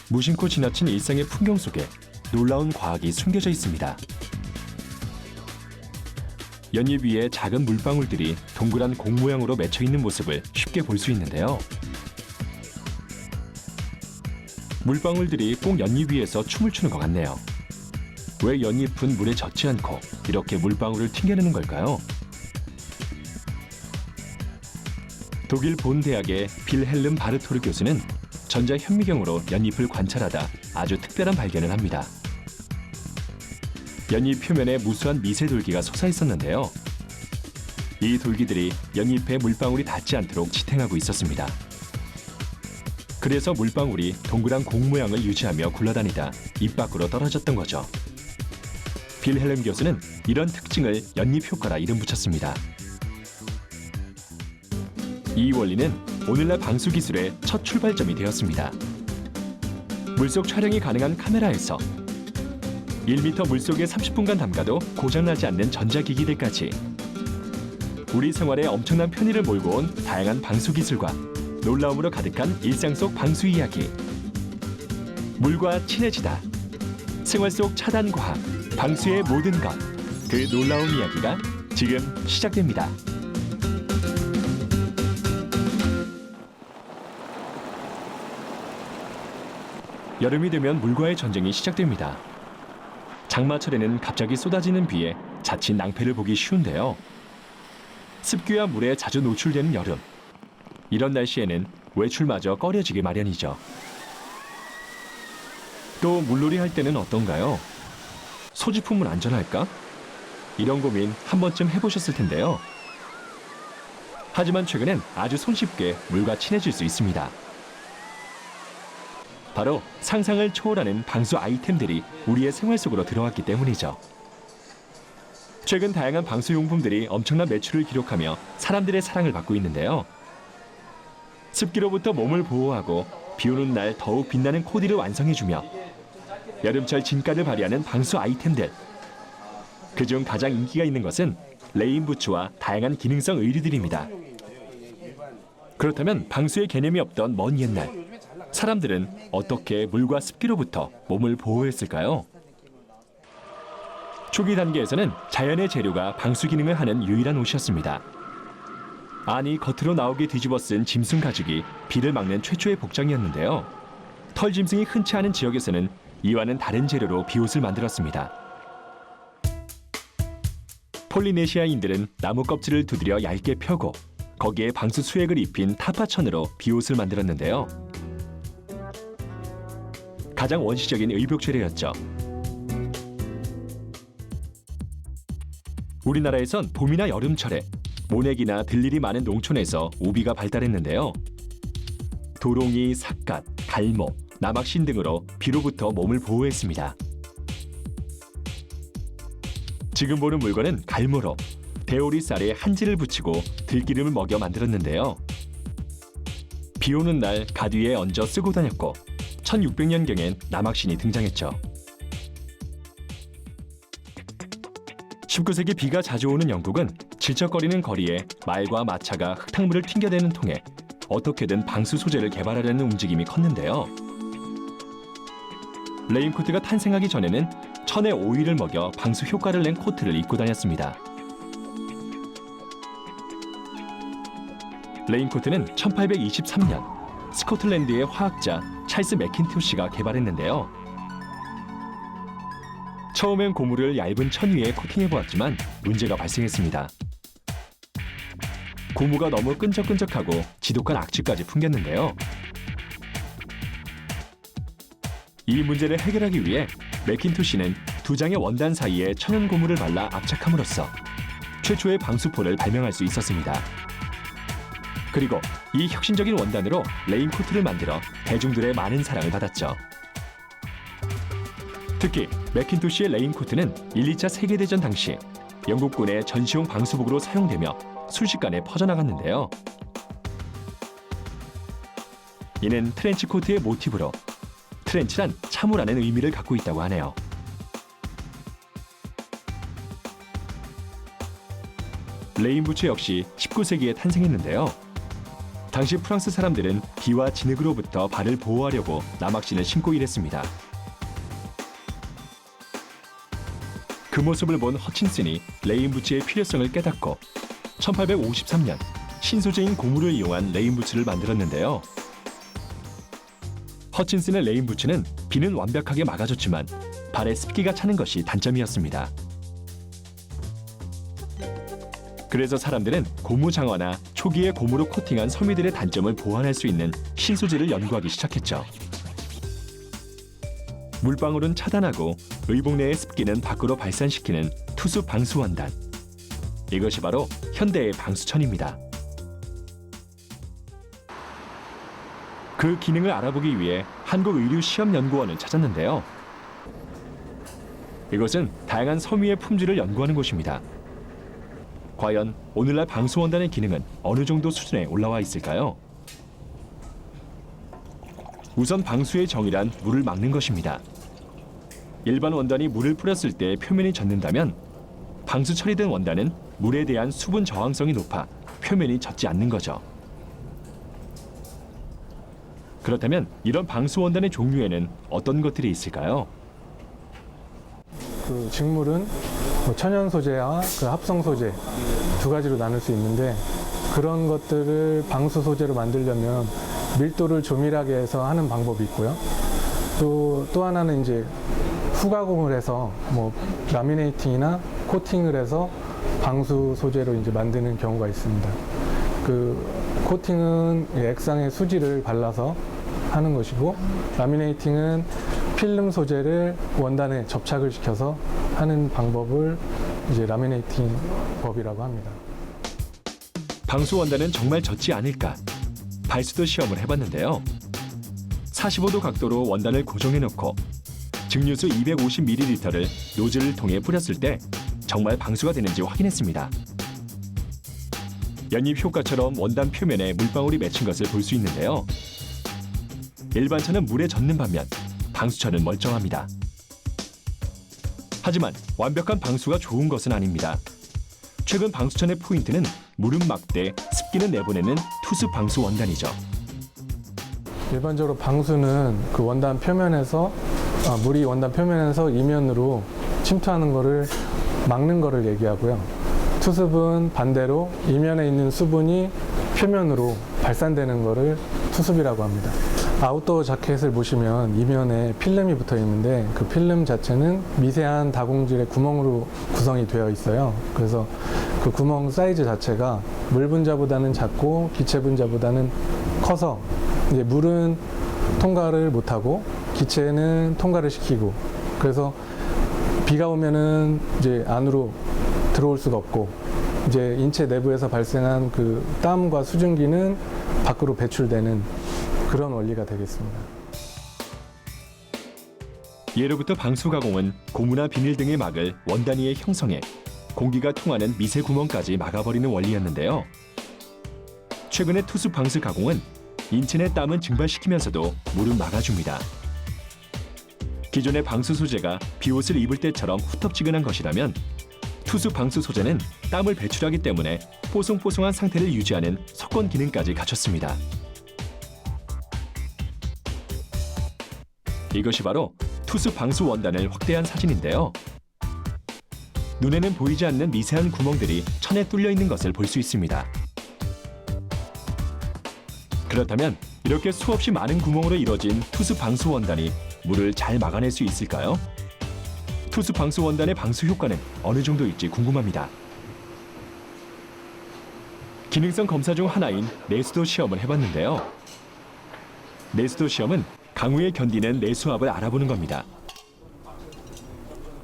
무심코 지나친 일상의 풍경 속에 놀라운 과학이 숨겨져 있습니다. 연잎 위에 작은 물방울들이 동그란 공 모양으로 맺혀 있는 모습을 쉽게 볼 수 있는데요. 물방울들이 꼭 연잎 위에서 춤을 추는 것 같네요. 왜 연잎은 물에 젖지 않고 이렇게 물방울을 튕겨내는 걸까요? 독일 본 대학의 빌헬름 바르토르 교수는 전자 현미경으로 연잎을 관찰하다 아주 특별한 발견을 합니다. 연잎 표면에 무수한 미세 돌기가 솟아있었는데요. 이 돌기들이 연잎에 물방울이 닿지 않도록 지탱하고 있었습니다. 그래서 물방울이 동그란 공 모양을 유지하며 굴러다니다 입 밖으로 떨어졌던 거죠. 빌헬름 교수는 이런 특징을 연잎 효과라 이름 붙였습니다. 이 원리는 오늘날 방수 기술의 첫 출발점이 되었습니다. 물속 촬영이 가능한 카메라에서 1m 물속에 30분간 담가도 고장나지 않는 전자기기들까지 우리 생활에 엄청난 편의를 몰고 온 다양한 방수 기술과 놀라움으로 가득한 일상 속 방수 이야기. 물과 친해지다. 생활 속 차단 과학, 방수의 모든 것. 그 놀라운 이야기가 지금 시작됩니다. 여름이 되면 물과의 전쟁이 시작됩니다. 장마철에는 갑자기 쏟아지는 비에 자칫 낭패를 보기 쉬운데요. 습기와 물에 자주 노출되는 여름. 이런 날씨에는 외출마저 꺼려지기 마련이죠. 또 물놀이 할 때는 어떤가요? 소지품은 안전할까? 이런 고민 한 번쯤 해보셨을 텐데요. 하지만 최근엔 아주 손쉽게 물과 친해질 수 있습니다. 바로 상상을 초월하는 방수 아이템들이 우리의 생활 속으로 들어왔기 때문이죠. 최근 다양한 방수용품들이 엄청난 매출을 기록하며 사람들의 사랑을 받고 있는데요. 습기로부터 몸을 보호하고 비 오는 날 더욱 빛나는 코디를 완성해주며 여름철 진가를 발휘하는 방수 아이템들. 그중 가장 인기가 있는 것은 레인부츠와 다양한 기능성 의류들입니다. 그렇다면 방수의 개념이 없던 먼 옛날, 사람들은 어떻게 물과 습기로부터 몸을 보호했을까요? 초기 단계에서는 자연의 재료가 방수 기능을 하는 유일한 옷이었습니다. 아니, 겉으로 나오게 뒤집어 쓴 짐승 가죽이 비를 막는 최초의 복장이었는데요. 털 짐승이 흔치 않은 지역에서는 이와는 다른 재료로 비옷을 만들었습니다. 폴리네시아인들은 나무 껍질을 두드려 얇게 펴고 거기에 방수 수액을 입힌 타파천으로 비옷을 만들었는데요. 가장 원시적인 의복 재료였죠. 우리나라에선 봄이나 여름철에 모내기나 들릴이 많은 농촌에서 우비가 발달했는데요. 도롱이, 삿갓, 갈모, 나막신 등으로 비로부터 몸을 보호했습니다. 지금 보는 물건은 갈모로 대오리 쌀에 한지를 붙이고 들기름을 먹여 만들었는데요. 비 오는 날 가디에 얹어 쓰고 다녔고 1600년경엔 나막신이 등장했죠. 19세기 비가 자주 오는 영국은 질척거리는 거리에 말과 마차가 흙탕물을 튕겨대는 통에 어떻게든 방수 소재를 개발하려는 움직임이 컸는데요. 레인코트가 탄생하기 전에는 천의 오일을 먹여 방수 효과를 낸 코트를 입고 다녔습니다. 레인코트는 1823년 스코틀랜드의 화학자 찰스 매킨토시가 개발했는데요. 처음엔 고무를 얇은 천 위에 코팅해보았지만 문제가 발생했습니다. 고무가 너무 끈적끈적하고 지독한 악취까지 풍겼는데요. 이 문제를 해결하기 위해 매킨토시는 두 장의 원단 사이에 천연 고무를 발라 압착함으로써 최초의 방수포를 발명할 수 있었습니다. 그리고 이 혁신적인 원단으로 레인코트를 만들어 대중들의 많은 사랑을 받았죠. 특히 매킨토시의 레인코트는 1, 2차 세계대전 당시 영국군의 전시용 방수복으로 사용되며 순식간에 퍼져나갔는데요. 이는 트렌치코트의 모티브로 트렌치란 참호라는 의미를 갖고 있다고 하네요. 레인부츠 역시 19세기에 탄생했는데요. 당시 프랑스 사람들은 비와 진흙으로부터 발을 보호하려고 라막신을 신고 일했습니다. 그 모습을 본 허친슨이 레인부츠의 필요성을 깨닫고 1853년 신소재인 고무를 이용한 레인부츠를 만들었는데요. 허친슨의 레인부츠는 비는 완벽하게 막아줬지만 발에 습기가 차는 것이 단점이었습니다. 그래서 사람들은 고무 장화나 초기에 고무로 코팅한 섬유들의 단점을 보완할 수 있는 신소재를 연구하기 시작했죠. 물방울은 차단하고 의복 내의 습기는 밖으로 발산시키는 투수 방수 원단. 이것이 바로 현대의 방수천입니다. 그 기능을 알아보기 위해 한국의류시험연구원을 찾았는데요. 이것은 다양한 섬유의 품질을 연구하는 곳입니다. 과연 오늘날 방수원단의 기능은 어느 정도 수준에 올라와 있을까요? 우선 방수의 정의란 물을 막는 것입니다. 일반 원단이 물을 뿌렸을 때 표면이 젖는다면 방수 처리된 원단은 물에 대한 수분 저항성이 높아 표면이 젖지 않는 거죠. 그렇다면 이런 방수 원단의 종류에는 어떤 것들이 있을까요? 그 직물은 천연 소재와 그 합성 소재 두 가지로 나눌 수 있는데, 그런 것들을 방수 소재로 만들려면 밀도를 조밀하게 해서 하는 방법이 있고요. 또 하나는 이제 후가공을 해서 라미네이팅이나 코팅을 해서 방수 소재로 이제 만드는 경우가 있습니다. 그 코팅은 액상의 수지를 발라서 하는 것이고, 라미네이팅은 필름 소재를 원단에 접착을 시켜서 하는 방법을 이제 라미네이팅 법이라고 합니다. 방수 원단은 정말 젖지 않을까? 발수도 시험을 해봤는데요. 45도 각도로 원단을 고정해 놓고 증류수 250ml를 노즐을 통해 뿌렸을 때 정말 방수가 되는지 확인했습니다. 연입 효과처럼 원단 표면에 물방울이 맺힌 것을 볼 수 있는데요. 일반천은 물에 젖는 반면 방수천은 멀쩡합니다. 하지만 완벽한 방수가 좋은 것은 아닙니다. 최근 방수천의 포인트는 물은 막되 습기는 내보내는 투수 방수 원단이죠. 일반적으로 방수는 그 원단 표면에서 물이 원단 표면에서 이면으로 침투하는 것을 막는 것을 얘기하고요. 투습은 반대로 이면에 있는 수분이 표면으로 발산되는 것을 투습이라고 합니다. 아웃도어 자켓을 보시면 이면에 필름이 붙어 있는데, 그 필름 자체는 미세한 다공질의 구멍으로 구성이 되어 있어요. 그래서 그 구멍 사이즈 자체가 물 분자보다는 작고 기체 분자보다는 커서 이제 물은 통과를 못하고 기체는 통과를 시키고, 그래서 비가 오면은 이제 안으로 들어올 수가 없고, 이제 인체 내부에서 발생한 그 땀과 수증기는 밖으로 배출되는 그런 원리가 되겠습니다. 예로부터 방수 가공은 고무나 비닐 등의 막을 원단 위에 형성해 공기가 통하는 미세 구멍까지 막아버리는 원리였는데요. 최근의 투수 방수 가공은 인체 내 땀은 증발시키면서도 물은 막아줍니다. 기존의 방수 소재가 비옷을 입을 때처럼 후텁지근한 것이라면 투수 방수 소재는 땀을 배출하기 때문에 뽀송뽀송한 상태를 유지하는 석권 기능까지 갖췄습니다. 이것이 바로 투수 방수 원단을 확대한 사진인데요. 눈에는 보이지 않는 미세한 구멍들이 천에 뚫려 있는 것을 볼 수 있습니다. 그렇다면 이렇게 수없이 많은 구멍으로 이루어진 투수 방수 원단이 물을 잘 막아낼 수 있을까요? 투수 방수 원단의 방수 효과는 어느 정도일지 궁금합니다. 기능성 검사 중 하나인 내수도 시험을 해봤는데요. 내수도 시험은 강우에 견디는 내수압을 알아보는 겁니다.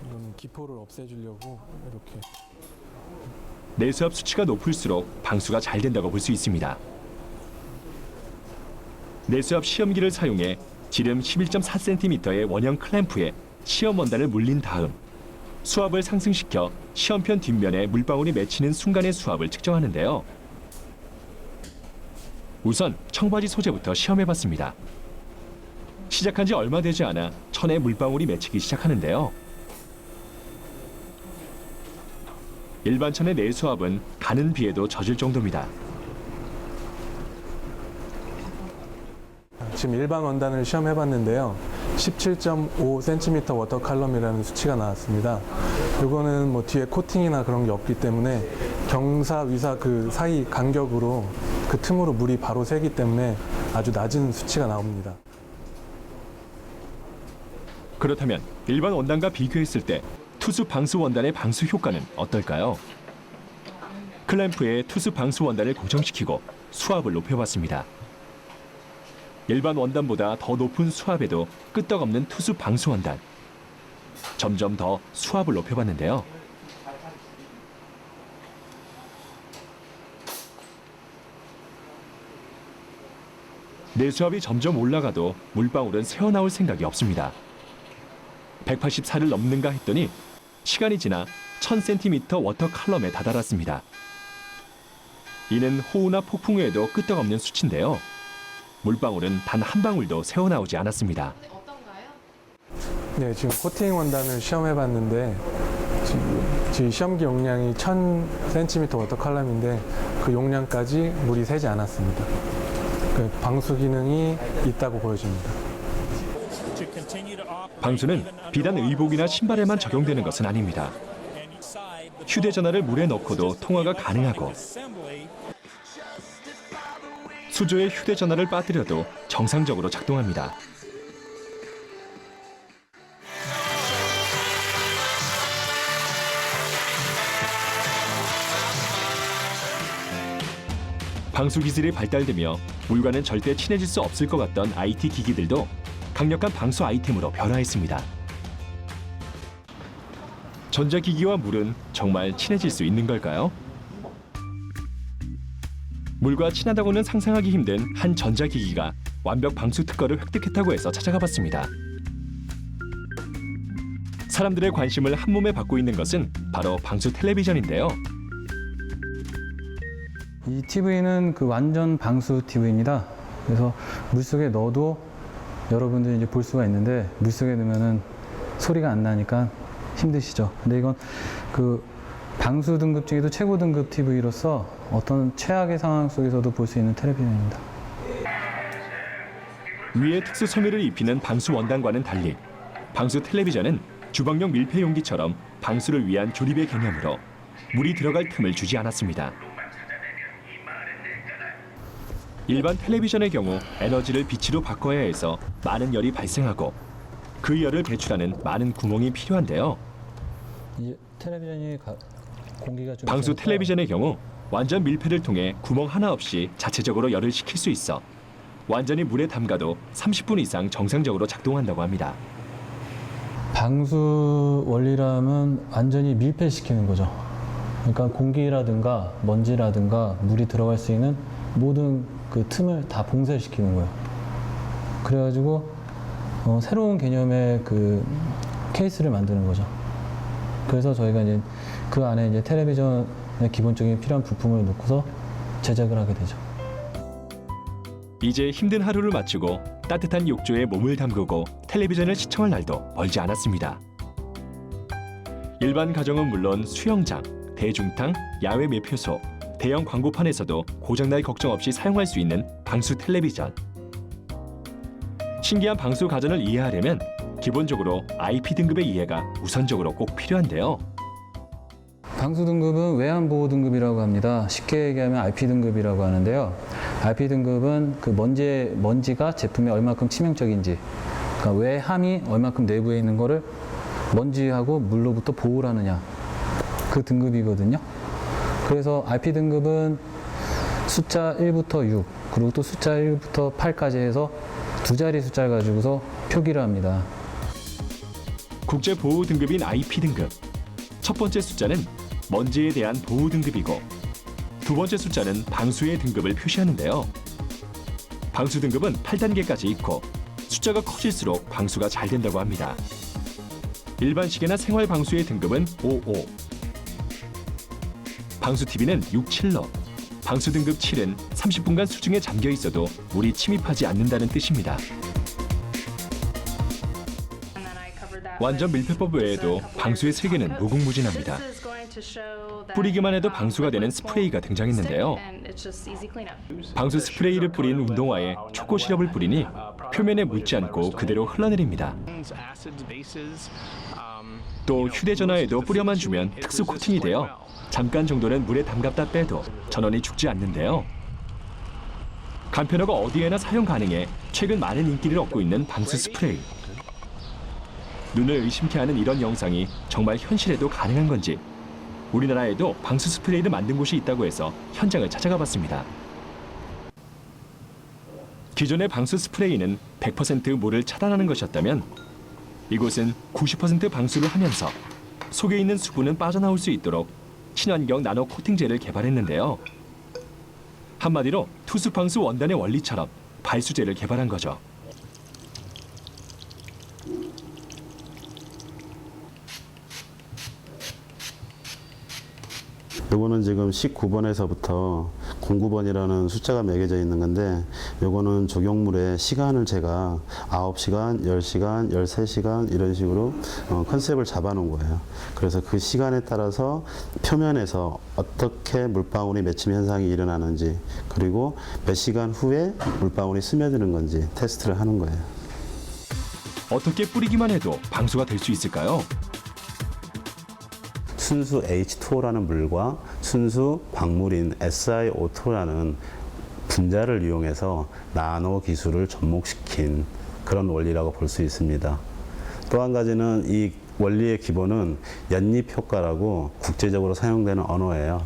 이건 기포를 없애주려고 이렇게. 내수압 수치가 높을수록 방수가 잘 된다고 볼 수 있습니다. 내수압 시험기를 사용해 지름 11.4cm의 원형 클램프에 시험 원단을 물린 다음 수압을 상승시켜 시험편 뒷면에 물방울이 맺히는 순간의 수압을 측정하는데요. 우선 청바지 소재부터 시험해봤습니다. 시작한 지 얼마 되지 않아 천에 물방울이 맺히기 시작하는데요. 일반 천의 내수압은 가는 비에도 젖을 정도입니다. 지금 일반 원단을 시험해봤는데요. 17.5cm 워터 칼럼이라는 수치가 나왔습니다. 이거는 뭐 뒤에 코팅이나 그런 게 없기 때문에 경사, 위사 그 사이 간격으로 그 틈으로 물이 바로 새기 때문에 아주 낮은 수치가 나옵니다. 그렇다면 일반 원단과 비교했을 때 투수 방수 원단의 방수 효과는 어떨까요? 클램프에 투수 방수 원단을 고정시키고 수압을 높여봤습니다. 일반 원단보다 더 높은 수압에도 끄떡없는 투수 방수 원단. 점점 더 수압을 높여봤는데요. 내수압이 점점 올라가도 물방울은 새어나올 생각이 없습니다. 184를 넘는가 했더니 시간이 지나 1000cm 워터 칼럼에 다다랐습니다. 이는 호우나 폭풍 외에도 끄떡없는 수치인데요. 물방울은 단 한 방울도 새어나오지 않았습니다. 네, 지금 코팅 원단을 시험해봤는데 지금 시험기 용량이 1000cm 워터 칼럼인데 그 용량까지 물이 새지 않았습니다. 그 방수 기능이 있다고 보여집니다. 방수는 비단 의복이나 신발에만 적용되는 것은 아닙니다. 휴대전화를 물에 넣고도 통화가 가능하고 수조에 휴대전화를 빠뜨려도 정상적으로 작동합니다. 방수 기술이 발달되며 물과는 절대 친해질 수 없을 것 같던 IT 기기들도 강력한 방수 아이템으로 변화했습니다. 전자기기와 물은 정말 친해질 수 있는 걸까요? 물과 친하다고는 상상하기 힘든 한 전자기기가 완벽 방수 특허를 획득했다고 해서 찾아가 봤습니다. 사람들의 관심을 한몸에 받고 있는 것은 바로 방수 텔레비전인데요. 이 TV는 그 완전 방수 TV입니다. 그래서 물속에 넣어도 여러분들이 이제 볼 수가 있는데 물속에 넣으면은 소리가 안 나니까 힘드시죠. 근데 이건 그 방수 등급 중에도 최고 등급 TV로서 어떤 최악의 상황 속에서도 볼 수 있는 텔레비전입니다. 위에 특수 섬유를 입히는 방수 원단과는 달리 방수 텔레비전은 주방용 밀폐 용기처럼 방수를 위한 조립의 개념으로 물이 들어갈 틈을 주지 않았습니다. 일반 텔레비전의 경우 에너지를 빛으로 바꿔야 해서 많은 열이 발생하고 그 열을 배출하는 많은 구멍이 필요한데요. 이 텔레비전이 공기가 좀 방수 있으니까 텔레비전의 경우 완전 밀폐를 통해 구멍 하나 없이 자체적으로 열을 식힐 수 있어 완전히 물에 담가도 30분 이상 정상적으로 작동한다고 합니다. 방수 원리라면 완전히 밀폐시키는 거죠. 그러니까 공기라든가 먼지라든가 물이 들어갈 수 있는 모든 그 틈을 다 봉쇄시키는 거예요. 그래가지고 새로운 개념의 그 케이스를 만드는 거죠. 그래서 저희가 이제 그 안에 이제 텔레비전의 기본적인 필요한 부품을 넣고서 제작을 하게 되죠. 이제 힘든 하루를 마치고 따뜻한 욕조에 몸을 담그고 텔레비전을 시청할 날도 멀지 않았습니다. 일반 가정은 물론 수영장, 대중탕, 야외 매표소, 대형 광고판에서도 고장날 걱정 없이 사용할 수 있는 방수 텔레비전. 신기한 방수 가전을 이해하려면 기본적으로 IP 등급의 이해가 우선적으로 꼭 필요한데요. 방수 등급은 외환 보호 등급이라고 합니다. 쉽게 얘기하면 IP 등급이라고 하는데요. IP 등급은 그 먼지가 제품에 얼마큼 치명적인지, 그러니까 외함이 얼마큼 내부에 있는 거를 먼지하고 물로부터 보호를 하느냐, 그 등급이거든요. 그래서 IP 등급은 숫자 1부터 6, 그리고 또 숫자 1부터 8까지 해서 두 자리 숫자를 가지고서 표기를 합니다. 국제 보호 등급인 IP 등급. 첫 번째 숫자는 먼지에 대한 보호 등급이고 두 번째 숫자는 방수의 등급을 표시하는데요. 방수 등급은 8단계까지 있고 숫자가 커질수록 방수가 잘 된다고 합니다. 일반 시계나 생활 방수의 등급은 55. 방수 TV는 67로. 방수 등급 7은 30분간 수중에 잠겨 있어도 물이 침입하지 않는다는 뜻입니다. 완전 밀폐법 외에도 방수의 세계는 무궁무진합니다. 뿌리기만 해도 방수가 되는 스프레이가 등장했는데요. 방수 스프레이를 뿌린 운동화에 초코 시럽을 뿌리니 표면에 묻지 않고 그대로 흘러내립니다. 또 휴대전화에도 뿌려만 주면 특수 코팅이 되어 잠깐 정도는 물에 담갔다 빼도 전원이 죽지 않는데요. 간편하고 어디에나 사용 가능해 최근 많은 인기를 얻고 있는 방수 스프레이. 눈을 의심케 하는 이런 영상이 정말 현실에도 가능한 건지 우리나라에도 방수 스프레이를 만든 곳이 있다고 해서 현장을 찾아가 봤습니다. 기존의 방수 스프레이는 100% 물을 차단하는 것이었다면 이곳은 90% 방수를 하면서 속에 있는 수분은 빠져나올 수 있도록 친환경 나노 코팅제를 개발했는데요. 한마디로 투습 방수 원단의 원리처럼 발수제를 개발한 거죠. 요거는 지금 19번에서부터 09번이라는 숫자가 매겨져 있는 건데 요거는 적용물의 시간을 제가 9시간, 10시간, 13시간 이런 식으로 컨셉을 잡아놓은 거예요. 그래서 그 시간에 따라서 표면에서 어떻게 물방울이 맺힘 현상이 일어나는지 그리고 몇 시간 후에 물방울이 스며드는 건지 테스트를 하는 거예요. 어떻게 뿌리기만 해도 방수가 될 수 있을까요? 순수 H2O라는 물과 순수 광물인 SiO2라는 분자를 이용해서 나노 기술을 접목시킨 그런 원리라고 볼 수 있습니다. 또 한 가지는 이 원리의 기본은 연립 효과라고 국제적으로 사용되는 언어예요.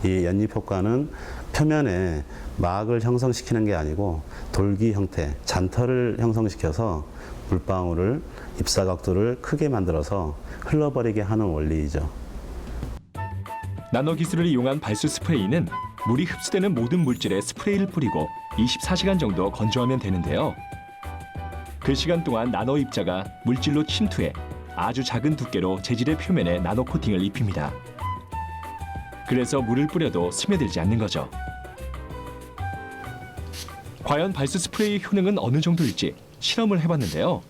이 연립 효과는 표면에 막을 형성시키는 게 아니고 돌기 형태, 잔터를 형성시켜서 물방울을 입사각도를 크게 만들어서 흘러버리게 하는 원리이죠. 나노 기술을 이용한 발수 스프레이는 물이 흡수되는 모든 물질에 스프레이를 뿌리고 24시간 정도 건조하면 되는데요. 그 시간 동안 나노 입자가 물질로 침투해 아주 작은 두께로 재질의 표면에 나노 코팅을 입힙니다. 그래서 물을 뿌려도 스며들지 않는 거죠. 과연 발수 스프레이의 효능은 어느 정도일지 실험을 해봤는데요.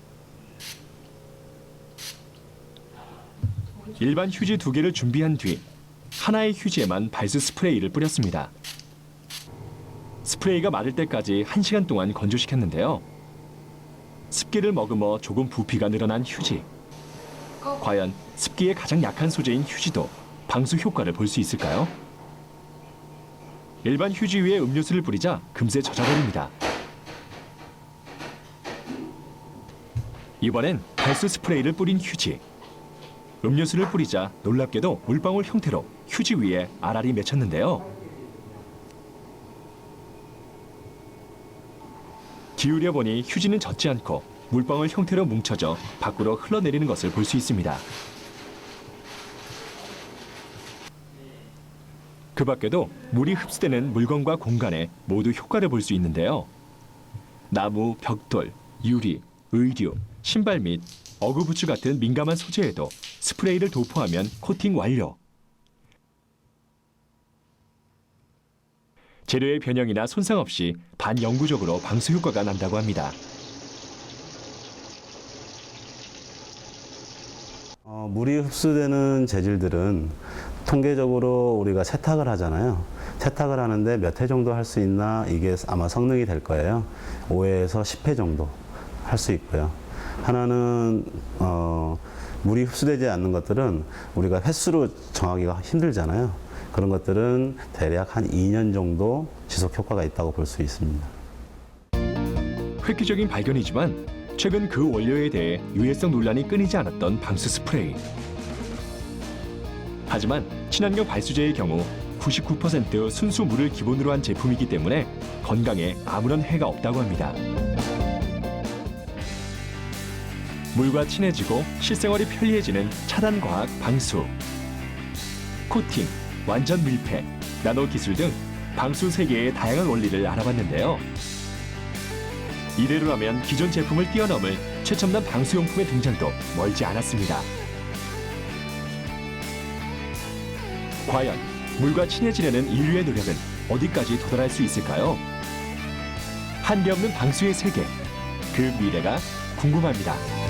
일반 휴지 2개를 준비한 뒤 하나의 휴지에만 발수 스프레이를 뿌렸습니다. 스프레이가 마를 때까지 1시간 동안 건조시켰는데요. 습기를 머금어 조금 부피가 늘어난 휴지. 과연 습기에 가장 약한 소재인 휴지도 방수 효과를 볼 수 있을까요? 일반 휴지 위에 음료수를 뿌리자 금세 젖어버립니다. 이번엔 발수 스프레이를 뿌린 휴지. 음료수를 뿌리자 놀랍게도 물방울 형태로 휴지 위에 알알이 맺혔는데요. 기울여 보니 휴지는 젖지 않고 물방울 형태로 뭉쳐져 밖으로 흘러내리는 것을 볼 수 있습니다. 그 밖에도 물이 흡수되는 물건과 공간에 모두 효과를 볼 수 있는데요. 나무, 벽돌, 유리, 의류, 신발 및 어그부츠 같은 민감한 소재에도 스프레이를 도포하면 코팅 완료. 재료의 변형이나 손상 없이 반영구적으로 방수 효과가 난다고 합니다. 물이 흡수되는 재질들은 통계적으로 우리가 세탁을 하잖아요. 세탁을 하는데 몇 회 정도 할 수 있나 이게 아마 성능이 될 거예요. 5회에서 10회 정도 할 수 있고요. 하나는 물이 흡수되지 않는 것들은 우리가 횟수로 정하기가 힘들잖아요. 그런 것들은 대략 한 2년 정도 지속 효과가 있다고 볼 수 있습니다. 획기적인 발견이지만 최근 그 원료에 대해 유해성 논란이 끊이지 않았던 방수 스프레이. 하지만 친환경 발수제의 경우 99% 순수 물을 기본으로 한 제품이기 때문에 건강에 아무런 해가 없다고 합니다. 물과 친해지고 실생활이 편리해지는 차단 과학 방수. 코팅, 완전 밀폐, 나노 기술 등 방수 세계의 다양한 원리를 알아봤는데요. 이대로라면 기존 제품을 뛰어넘을 최첨단 방수용품의 등장도 멀지 않았습니다. 과연 물과 친해지려는 인류의 노력은 어디까지 도달할 수 있을까요? 한계없는 방수의 세계, 그 미래가 궁금합니다.